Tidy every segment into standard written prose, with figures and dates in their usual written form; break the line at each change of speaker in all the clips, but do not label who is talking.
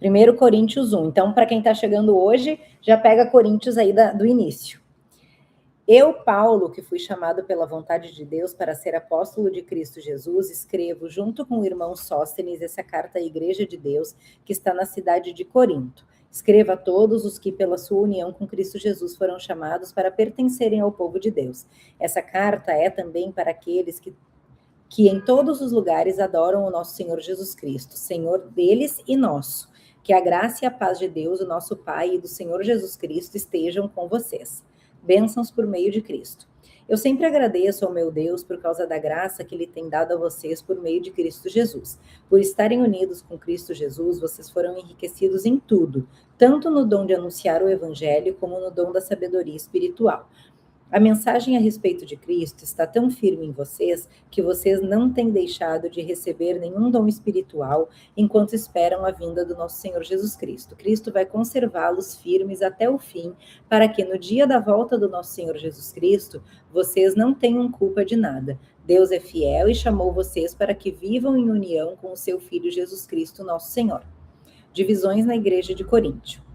1 Coríntios 1. Então, para quem está chegando hoje, já pega Coríntios aí do início. Eu, Paulo, que fui chamado pela vontade de Deus para ser apóstolo de Cristo Jesus, escrevo, junto com o irmão Sóstenes, essa carta à Igreja de Deus, que está na cidade de Corinto. Escreva a todos os que, pela sua união com Cristo Jesus, foram chamados para pertencerem ao povo de Deus. Essa carta é também para aqueles que em todos os lugares adoram o nosso Senhor Jesus Cristo, Senhor deles e nosso. Que a graça e a paz de Deus, o nosso Pai, e do Senhor Jesus Cristo estejam com vocês. Bênçãos por meio de Cristo. Eu sempre agradeço ao meu Deus por causa da graça que Ele tem dado a vocês por meio de Cristo Jesus. Por estarem unidos com Cristo Jesus, vocês foram enriquecidos em tudo, tanto no dom de anunciar o Evangelho, como no dom da sabedoria espiritual. A mensagem a respeito de Cristo está tão firme em vocês que vocês não têm deixado de receber nenhum dom espiritual enquanto esperam a vinda do nosso Senhor Jesus Cristo. Cristo vai conservá-los firmes até o fim, para que no dia da volta do nosso Senhor Jesus Cristo, vocês não tenham culpa de nada. Deus é fiel e chamou vocês para que vivam em união com o seu Filho Jesus Cristo, nosso Senhor. Divisões na Igreja de Corinto.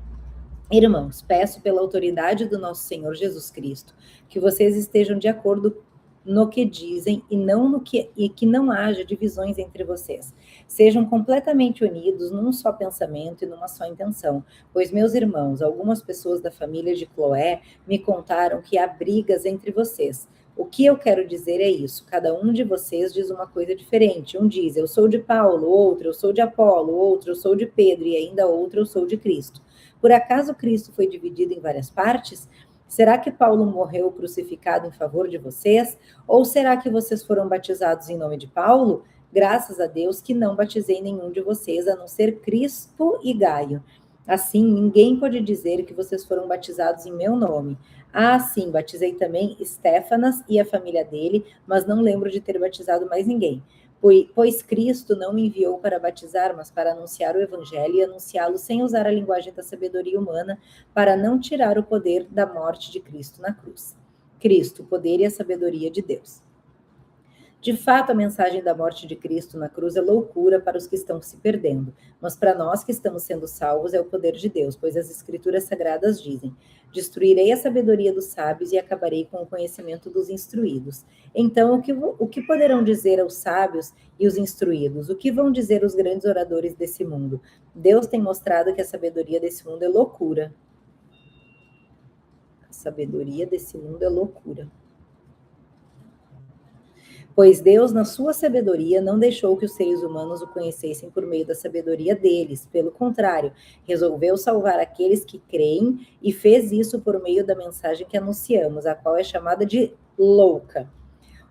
Irmãos, peço pela autoridade do nosso Senhor Jesus Cristo que vocês estejam de acordo no que dizem e que não haja divisões entre vocês. Sejam completamente unidos num só pensamento e numa só intenção. Pois, meus irmãos, algumas pessoas da família de Cloé me contaram que há brigas entre vocês. O que eu quero dizer é isso: cada um de vocês diz uma coisa diferente. Um diz, eu sou de Paulo, outro, eu sou de Apolo, outro, eu sou de Pedro, e ainda outro, eu sou de Cristo. Por acaso Cristo foi dividido em várias partes? Será que Paulo morreu crucificado em favor de vocês? Ou será que vocês foram batizados em nome de Paulo? Graças a Deus que não batizei nenhum de vocês, a não ser Crispo e Gaio. Assim, ninguém pode dizer que vocês foram batizados em meu nome. Ah, sim, batizei também Estéfanas e a família dele, mas não lembro de ter batizado mais ninguém. Pois Cristo não me enviou para batizar, mas para anunciar o Evangelho e anunciá-lo sem usar a linguagem da sabedoria humana, para não tirar o poder da morte de Cristo na cruz. Cristo, o poder e a sabedoria de Deus. De fato, a mensagem da morte de Cristo na cruz é loucura para os que estão se perdendo, mas para nós que estamos sendo salvos é o poder de Deus, pois as Escrituras Sagradas dizem: destruirei a sabedoria dos sábios e acabarei com o conhecimento dos instruídos. Então, o que poderão dizer aos sábios e os instruídos? O que vão dizer os grandes oradores desse mundo? Deus tem mostrado que a sabedoria desse mundo é loucura. A sabedoria desse mundo é loucura. Pois Deus, na sua sabedoria, não deixou que os seres humanos o conhecessem por meio da sabedoria deles. Pelo contrário, resolveu salvar aqueles que creem e fez isso por meio da mensagem que anunciamos, a qual é chamada de louca.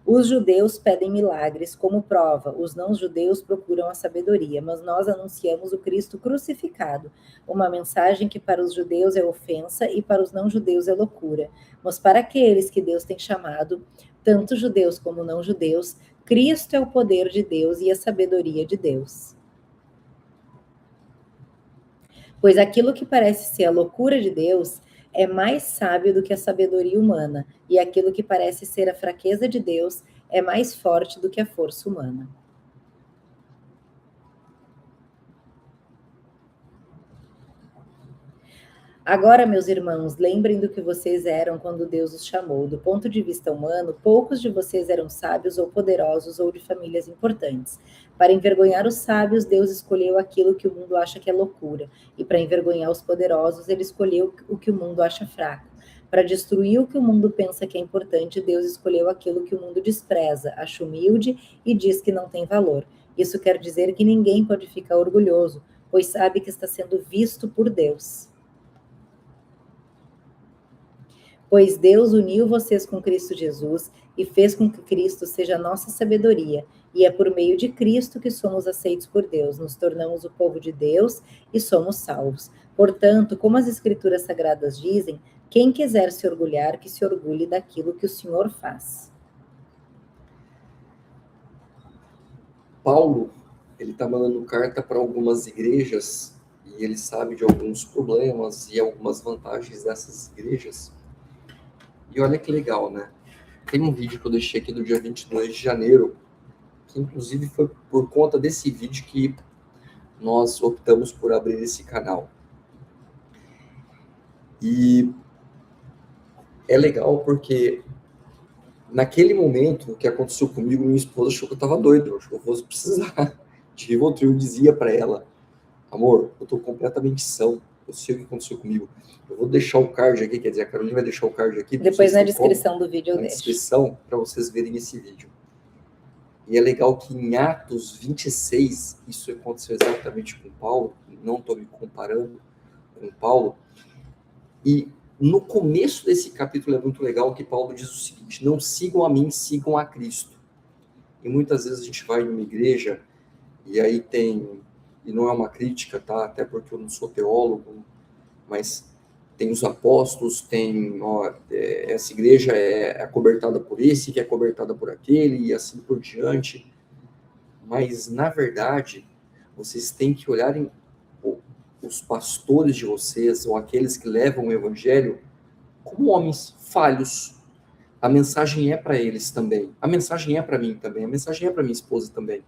Os judeus pedem milagres como prova, os não-judeus procuram a sabedoria, mas nós anunciamos o Cristo crucificado, uma mensagem que para os judeus é ofensa e para os não-judeus é loucura, mas para aqueles que Deus tem chamado, tanto judeus como não-judeus, Cristo é o poder de Deus e a sabedoria de Deus. Pois aquilo que parece ser a loucura de Deus é mais sábio do que a sabedoria humana, e aquilo que parece ser a fraqueza de Deus é mais forte do que a força humana. Agora, meus irmãos, lembrem do que vocês eram quando Deus os chamou. Do ponto de vista humano, poucos de vocês eram sábios ou poderosos ou de famílias importantes. Para envergonhar os sábios, Deus escolheu aquilo que o mundo acha que é loucura. E para envergonhar os poderosos, ele escolheu o que o mundo acha fraco. Para destruir o que o mundo pensa que é importante, Deus escolheu aquilo que o mundo despreza, acha humilde e diz que não tem valor. Isso quer dizer que ninguém pode ficar orgulhoso, pois sabe que está sendo visto por Deus. Pois Deus uniu vocês com Cristo Jesus e fez com que Cristo seja a nossa sabedoria, e é por meio de Cristo que somos aceitos por Deus, nos tornamos o povo de Deus e somos salvos. Portanto, como as Escrituras Sagradas dizem, quem quiser se orgulhar, que se orgulhe daquilo que o Senhor faz.
Paulo, ele está mandando carta para algumas igrejas e ele sabe de alguns problemas e algumas vantagens dessas igrejas. E olha que legal, né? Tem um vídeo que eu deixei aqui do dia 22 de janeiro, que inclusive foi por conta desse vídeo que nós optamos por abrir esse canal. E é legal porque naquele momento, o que aconteceu comigo, minha esposa achou que eu estava doido, achou que eu fosse precisar de Rivotril. Eu dizia para ela: amor, eu estou completamente são, eu sei o que aconteceu comigo. Eu vou deixar o card aqui, quer dizer, a Carolina vai deixar o card aqui.
Depois na descrição do vídeo eu deixo.
Na descrição, para vocês verem esse vídeo. E é legal que em Atos 26, isso aconteceu exatamente com Paulo, não estou me comparando com Paulo, e no começo desse capítulo é muito legal que Paulo diz o seguinte: não sigam a mim, sigam a Cristo. E muitas vezes a gente vai em uma igreja, e aí tem, e não é uma crítica, tá? Até porque eu não sou teólogo, mas tem os apóstolos, tem, essa igreja é acobertada por esse, que é acobertada por aquele, e assim por diante. Mas, na verdade, vocês têm que olhar os pastores de vocês, ou aqueles que levam o evangelho, como homens falhos. A mensagem é para eles também. A mensagem é para mim também. A mensagem é para minha esposa também.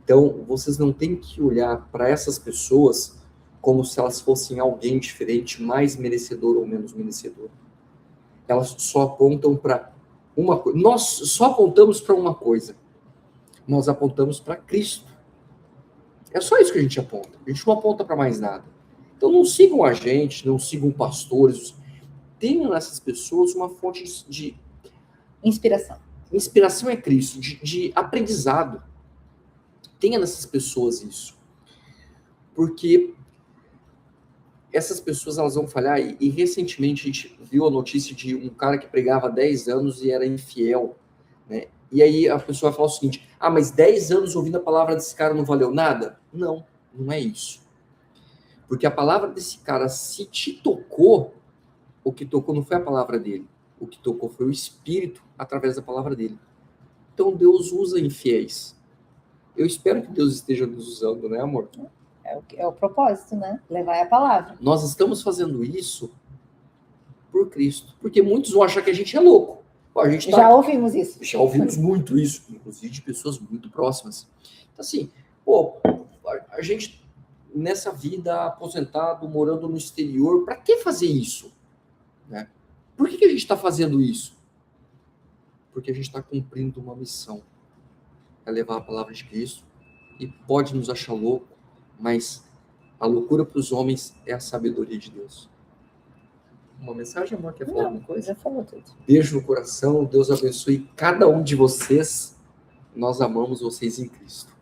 Então, vocês não têm que olhar para essas pessoas como se elas fossem alguém diferente, mais merecedor ou menos merecedor. Elas só apontam para uma coisa. Nós só apontamos para uma coisa. Nós apontamos para Cristo. É só isso que a gente aponta. A gente não aponta para mais nada. Então não sigam a gente, não sigam pastores. Tenham nessas pessoas uma fonte de
inspiração.
Inspiração é Cristo, de aprendizado. Tenha nessas pessoas isso. Porque essas pessoas, elas vão falhar. E recentemente a gente viu a notícia de um cara que pregava 10 anos e era infiel, né? E aí a pessoa fala o seguinte: ah, mas 10 anos ouvindo a palavra desse cara não valeu nada? Não, não é isso. Porque a palavra desse cara, se te tocou, o que tocou não foi a palavra dele. O que tocou foi o Espírito através da palavra dele. Então Deus usa infiéis. Eu espero que Deus esteja nos usando, né, amor?
É o propósito, né? Levar a palavra.
Nós estamos fazendo isso por Cristo. Porque muitos vão achar que a gente é louco. Pô, a gente
já ouvimos isso.
Já ouvimos muito isso, inclusive de pessoas muito próximas. Então, assim, pô, a gente nessa vida aposentado, morando no exterior, para que fazer isso? Né? Por que a gente está fazendo isso? Porque a gente está cumprindo uma missão. É levar a palavra de Cristo. E pode nos achar louco, mas a loucura para os homens é a sabedoria de Deus. Uma mensagem, amor? Quer falar alguma coisa?
Já falou tudo.
Beijo no coração. Deus abençoe cada um de vocês. Nós amamos vocês em Cristo.